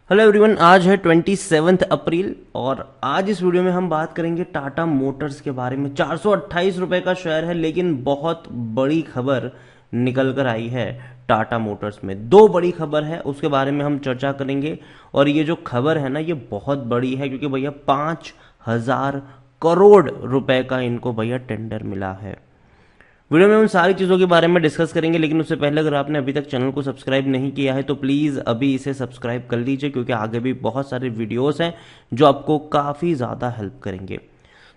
Hello everyone, आज है 27 अप्रैल और आज इस वीडियो में हम बात करेंगे टाटा मोटर्स के बारे में। 428 रुपए का शेयर है, लेकिन बहुत बड़ी खबर निकल कर आई है टाटा मोटर्स में। दो बड़ी खबर है, उसके बारे में हम चर्चा करेंगे। और ये जो खबर है ना, ये बहुत बड़ी है क्योंकि भैया 5,000 करोड़ रुपए का इनको भैया टेंडर मिला है। वीडियो में हम सारी चीज़ों के बारे में डिस्कस करेंगे, लेकिन उससे पहले अगर आपने अभी तक चैनल को सब्सक्राइब नहीं किया है तो प्लीज़ अभी इसे सब्सक्राइब कर लीजिए, क्योंकि आगे भी बहुत सारे वीडियोस हैं जो आपको काफ़ी ज़्यादा हेल्प करेंगे।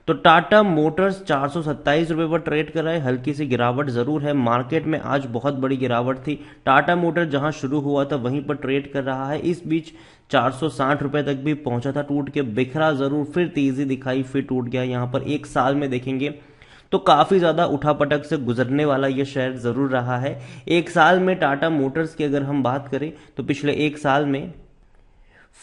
तो टाटा मोटर्स 427 रुपये पर ट्रेड कर रहा है। हल्की सी गिरावट ज़रूर है, मार्केट में आज बहुत बड़ी गिरावट थी। टाटा मोटर जहां शुरू हुआ था वहीं पर ट्रेड कर रहा है। इस बीच 460 रुपये तक भी पहुंचा था, टूट के बिखरा ज़रूर, फिर तेज़ी दिखाई, फिर टूट गया। यहाँ पर एक साल में देखेंगे तो काफी ज्यादा उठापटक से गुजरने वाला यह शेयर जरूर रहा है। एक साल में टाटा मोटर्स की अगर हम बात करें तो पिछले एक साल में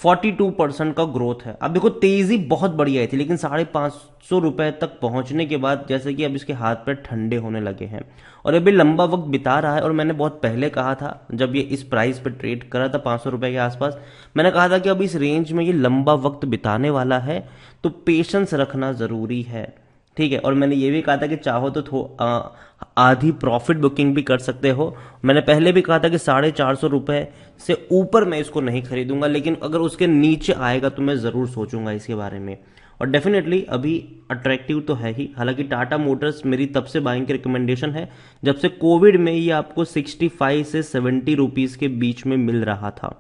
42% का ग्रोथ है। अब देखो, तेजी बहुत बड़ी आई थी, लेकिन 550 रुपए तक पहुंचने के बाद जैसे कि अब इसके हाथ पैर ठंडे होने लगे हैं और अभी लंबा वक्त बिता रहा है। और मैंने बहुत पहले कहा था, जब ये इस प्राइस पे ट्रेड करा था 500 रुपए के आसपास, मैंने कहा था कि अब इस रेंज में ये लंबा वक्त बिताने वाला है, तो पेशेंस रखना जरूरी है। ठीक है। और मैंने ये भी कहा था कि चाहो तो आधी प्रॉफिट बुकिंग भी कर सकते हो। मैंने पहले भी कहा था कि 450 रुपए से ऊपर मैं इसको नहीं खरीदूंगा, लेकिन अगर उसके नीचे आएगा तो मैं जरूर सोचूंगा इसके बारे में। और डेफिनेटली अभी अट्रैक्टिव तो है ही। हालांकि टाटा मोटर्स मेरी तब से बाइंग की रिकमेंडेशन है जब से कोविड में ये आपको 65 से 70 रुपीज के बीच में मिल रहा था,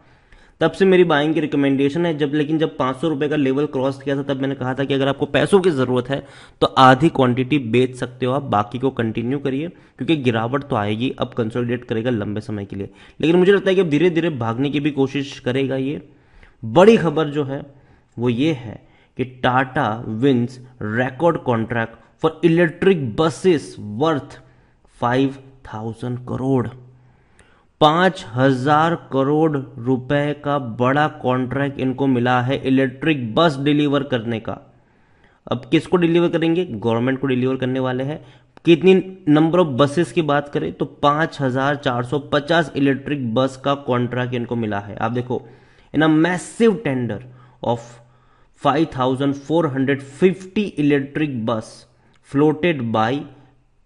तब से मेरी बाइंग की रिकमेंडेशन है। लेकिन जब 500 रुपए का लेवल क्रॉस किया था तब मैंने कहा था कि अगर आपको पैसों की जरूरत है तो आधी क्वांटिटी बेच सकते हो आप, बाकी को कंटिन्यू करिए, क्योंकि गिरावट तो आएगी, अब कंसोलिडेट करेगा लंबे समय के लिए। लेकिन मुझे लगता है कि अब धीरे धीरे भागने की भी कोशिश करेगा ये। बड़ी खबर जो है वो ये है कि Tata wins record contract for electric buses worth 5,000 crore. 5,000 crore रुपए का बड़ा कॉन्ट्रैक्ट इनको मिला है इलेक्ट्रिक बस डिलीवर करने का। अब किसको डिलीवर करेंगे? गवर्नमेंट को डिलीवर करने वाले हैं। कितनी नंबर ऑफ बसेस की बात करें तो 5,450 इलेक्ट्रिक बस का कॉन्ट्रैक्ट इनको मिला है। आप देखो, in a massive tender of 5,450 electric bus floated by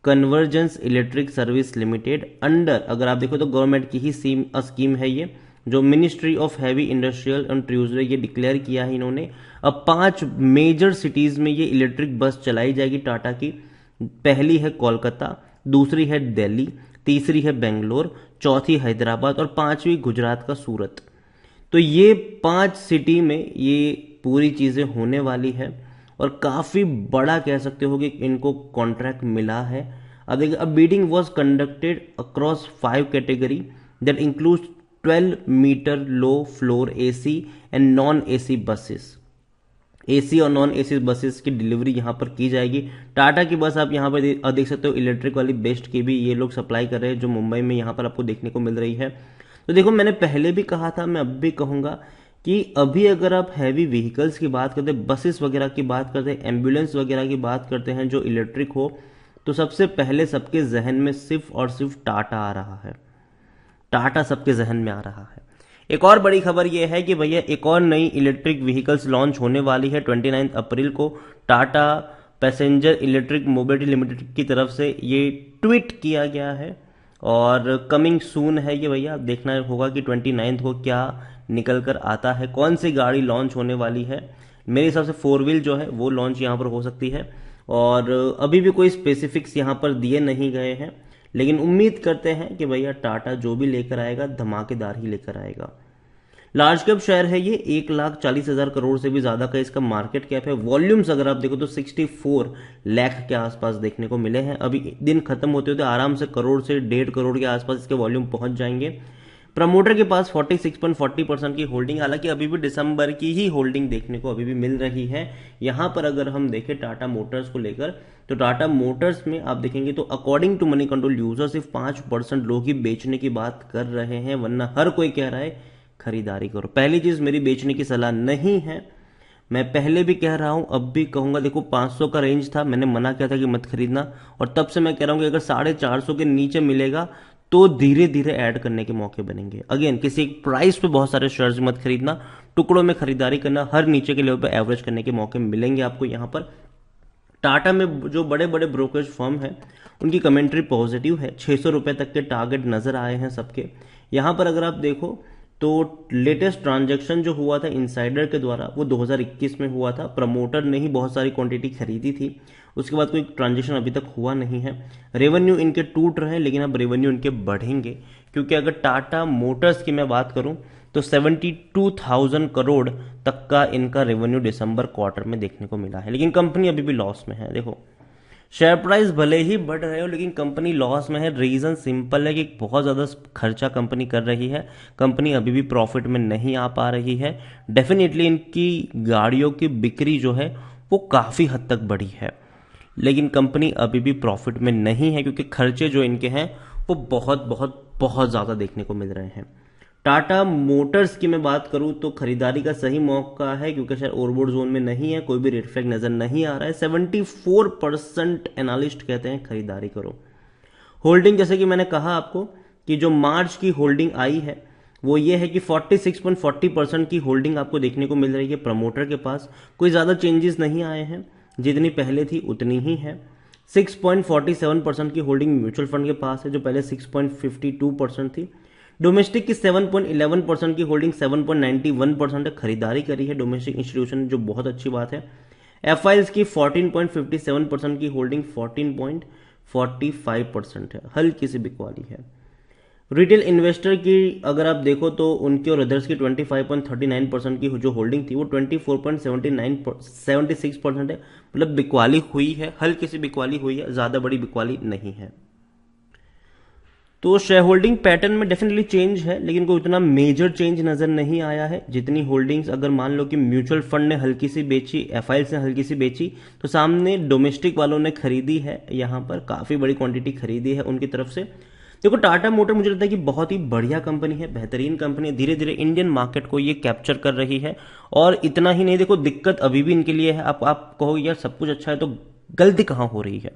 Convergence Electric Service Limited under, अगर आप देखो तो गवर्नमेंट की ही स्कीम है ये, जो ministry of heavy industrial and Tuesday ये डिक्लेयर किया है इन्होंने। अब 5 मेजर सिटीज में ये इलेक्ट्रिक बस चलाई जाएगी टाटा की। पहली है कोलकाता, दूसरी है दिल्ली, तीसरी है बेंगलोर, चौथी हैदराबाद और पांचवी गुजरात का सूरत। तो ये 5 सिटी में ये पूरी चीजें होने वाली है और काफी बड़ा कह सकते हो कि इनको कॉन्ट्रैक्ट मिला है। अब देखिए, अब bidding was conducted across 5 category that includes 12 metre low floor AC and non AC buses. AC और नॉन एसी बसेस की डिलीवरी यहां पर की जाएगी। टाटा की बस आप यहां पर देख सकते हो, इलेक्ट्रिक वाली बेस्ट की भी ये लोग सप्लाई कर रहे हैं, जो मुंबई में यहां पर आपको देखने को मिल रही है। तो देखो, मैंने पहले भी कहा था, मैं अब भी कहूंगा कि अभी अगर आप हैवी व्हीकल्स की बात करते हैं, बसेस वगैरह की बात करते हैं, एम्बुलेंस वगैरह की बात करते हैं जो इलेक्ट्रिक हो, तो सबसे पहले सबके जहन में सिर्फ और सिर्फ टाटा आ रहा है। टाटा सबके जहन में आ रहा है। एक और बड़ी खबर यह है कि भैया एक और नई इलेक्ट्रिक व्हीकल्स लॉन्च होने वाली है 29 अप्रैल को। Tata passenger electric mobility limited की तरफ से ये ट्वीट किया गया है और कमिंग सून है ये भैया। देखना होगा कि 29 को क्या निकल कर आता है, कौन सी गाड़ी लॉन्च होने वाली है। मेरे हिसाब से 4 व्हील जो है वो लॉन्च यहाँ पर हो सकती है, और अभी भी कोई स्पेसिफिक्स यहाँ पर दिए नहीं गए हैं, लेकिन उम्मीद करते हैं कि भैया टाटा जो भी लेकर आएगा धमाकेदार ही लेकर आएगा। लार्ज कैप शेयर है ये, 1,40,000 करोड़ से भी ज्यादा का इसका मार्केट कैप है। वॉल्यूम्स अगर आप देखो तो 64 लाख के आसपास देखने को मिले हैं। अभी दिन खत्म होते होते आराम से करोड़ से 1.5 करोड़ के आसपास इसके वॉल्यूम पहुंच जाएंगे। प्रमोटर के पास 46.40% की होल्डिंग, हालांकि अभी भी दिसंबर की ही होल्डिंग देखने को अभी भी मिल रही है। यहां पर अगर हम देखें टाटा मोटर्स को लेकर, तो टाटा मोटर्स में आप देखेंगे तो according to Money Control user सिर्फ 5% लोग ही बेचने की बात कर रहे हैं, वरना हर कोई कह रहा है खरीदारी करो। पहली चीज, मेरी बेचने की सलाह नहीं है। मैं पहले भी कह रहा हूं, अब भी कहूंगा। देखो, 500 का रेंज था, मैंने मना किया था कि मत खरीदना, और तब से मैं कह रहा हूं कि अगर 450 के नीचे मिलेगा तो धीरे धीरे ऐड करने के मौके बनेंगे। अगेन किसी एक प्राइस पे बहुत सारे शेयर्स मत खरीदना, टुकड़ों में खरीदारी करना, हर नीचे के लेवल पे एवरेज करने के मौके मिलेंगे आपको यहाँ पर। टाटा में जो बड़े बड़े ब्रोकरेज फर्म है उनकी कमेंट्री पॉजिटिव है, 600 रुपये तक के टारगेट नजर आए हैं सबके। यहाँ पर अगर आप देखो तो लेटेस्ट ट्रांजैक्शन जो हुआ था इनसाइडर के द्वारा वो 2021 में हुआ था, प्रमोटर ने ही बहुत सारी क्वांटिटी खरीदी थी, उसके बाद कोई ट्रांजैक्शन अभी तक हुआ नहीं है। रेवेन्यू इनके टूट रहे हैं लेकिन अब रेवेन्यू इनके बढ़ेंगे, क्योंकि अगर टाटा मोटर्स की मैं बात करूं तो 72,000 करोड़ तक का इनका रेवेन्यू दिसंबर क्वार्टर में देखने को मिला है, लेकिन कंपनी अभी भी लॉस में है। देखो शेयर प्राइस भले ही बढ़ रहे हो लेकिन कंपनी लॉस में है। रीजन सिंपल है कि बहुत ज्यादा खर्चा कंपनी कर रही है, कंपनी अभी भी प्रॉफिट में नहीं आ पा रही है। डेफिनेटली इनकी गाड़ियों की बिक्री जो है वो काफी हद तक बढ़ी है, लेकिन कंपनी अभी भी प्रॉफिट में नहीं है, क्योंकि खर्चे जो इनके हैं वो बहुत बहुत बहुत ज्यादा देखने को मिल रहे हैं। टाटा मोटर्स की मैं बात करूं तो खरीदारी का सही मौका है, क्योंकि शायद ओवरबोर्ड जोन में नहीं है, कोई भी रेड फ्लैग नजर नहीं आ रहा है। 74% एनालिस्ट कहते हैं खरीदारी करो। होल्डिंग जैसे कि मैंने कहा आपको कि जो मार्च की होल्डिंग आई है वो ये है कि 46.40% की होल्डिंग आपको देखने को मिल रही है प्रमोटर के पास। कोई ज्यादा चेंजेस नहीं आए हैं, जितनी पहले थी उतनी ही है। 6.47% की होल्डिंग म्यूचुअल फंड के पास है, जो पहले 6.52% थी। डोमेस्टिक की 7.11% की होल्डिंग 7.91% खरीदारी करी है डोमेस्टिक इंस्टीट्यूशन ने, जो बहुत अच्छी बात है। एफआईएल्स की 14.57% की होल्डिंग 14.45% है, हल्की सी बिकवाली है। रिटेल इन्वेस्टर की अगर आप देखो तो उनकी और अदर्स की 25.39% की जो होल्डिंग थी वो 24.76% है, मतलब बिकवाली हुई है, हल्की सी बिकवाली हुई है, ज्यादा बड़ी बिकवाली नहीं है। तो शेयर होल्डिंग पैटर्न में डेफिनेटली चेंज है, लेकिन कोई उतना मेजर चेंज नजर नहीं आया है। जितनी होल्डिंग्स अगर मान लो कि म्यूचुअल फंड ने हल्की सी बेची, एफआईएल ने हल्की सी बेची, तो सामने डोमेस्टिक वालों ने खरीदी है, यहां पर काफी बड़ी क्वांटिटी खरीदी है उनकी तरफ से। देखो टाटा मोटर मुझे लगता है कि बहुत ही बढ़िया कंपनी है, बेहतरीन कंपनी है, धीरे धीरे इंडियन मार्केट को ये कैप्चर कर रही है। और इतना ही नहीं, देखो दिक्कत अभी भी इनके लिए है। आप कहोगे यार सब कुछ अच्छा है तो गलती कहां हो रही है,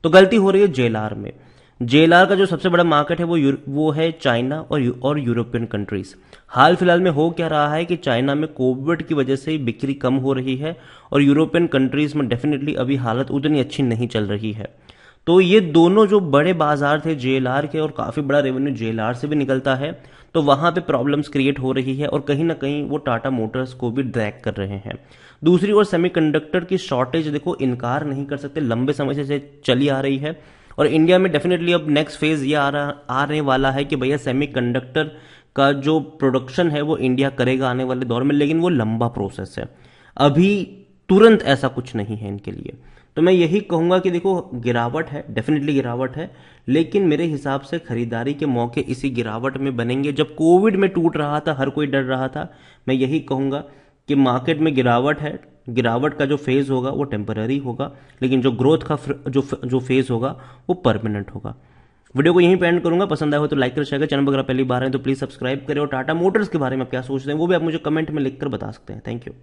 तो गलती हो रही है जेएलआर में। जेएलआर का जो सबसे बड़ा मार्केट है वो है चाइना और यूरोपियन कंट्रीज। हाल फिलहाल में हो क्या रहा है कि चाइना में कोविड की वजह से बिक्री कम हो रही है और यूरोपियन कंट्रीज में डेफिनेटली अभी हालत उतनी अच्छी नहीं चल रही है। तो ये दोनों जो बड़े बाजार थे जेएलआर के, और काफी बड़ा रेवेन्यू जेएलआर से भी निकलता है, तो वहां पे प्रॉब्लम्स क्रिएट हो रही है और कहीं ना कहीं वो टाटा मोटर्स को भी ड्रैग कर रहे हैं। दूसरी ओर सेमीकंडक्टर की शॉर्टेज देखो इनकार नहीं कर सकते, लंबे समय से चली आ रही है और इंडिया में डेफिनेटली अब नेक्स्ट फेज ये आने वाला है कि भैया सेमीकंडक्टर का जो प्रोडक्शन है वो इंडिया करेगा आने वाले दौर में, लेकिन वो लंबा प्रोसेस है, अभी तुरंत ऐसा कुछ नहीं है इनके लिए। तो मैं यही कहूंगा कि देखो गिरावट है, डेफिनेटली गिरावट है, लेकिन मेरे हिसाब से खरीदारी के मौके इसी गिरावट में बनेंगे। जब कोविड में टूट रहा था, हर कोई डर रहा था, मैं यही कहूंगा कि मार्केट में गिरावट है, गिरावट का जो फेज होगा वो टेम्पररी होगा, लेकिन जो ग्रोथ का जो फेज होगा वो परमानेंट होगा। वीडियो को यहीं पे एंड करूंगा, पसंद आया हो तो लाइक कर, शेयर कर, चैनल पर अगर पहली बार है तो प्लीज सब्सक्राइब करें, और टाटा मोटर्स के बारे में क्या सोचते हैं वो भी आप मुझे कमेंट में लिखकर बता सकते हैं। Thank you.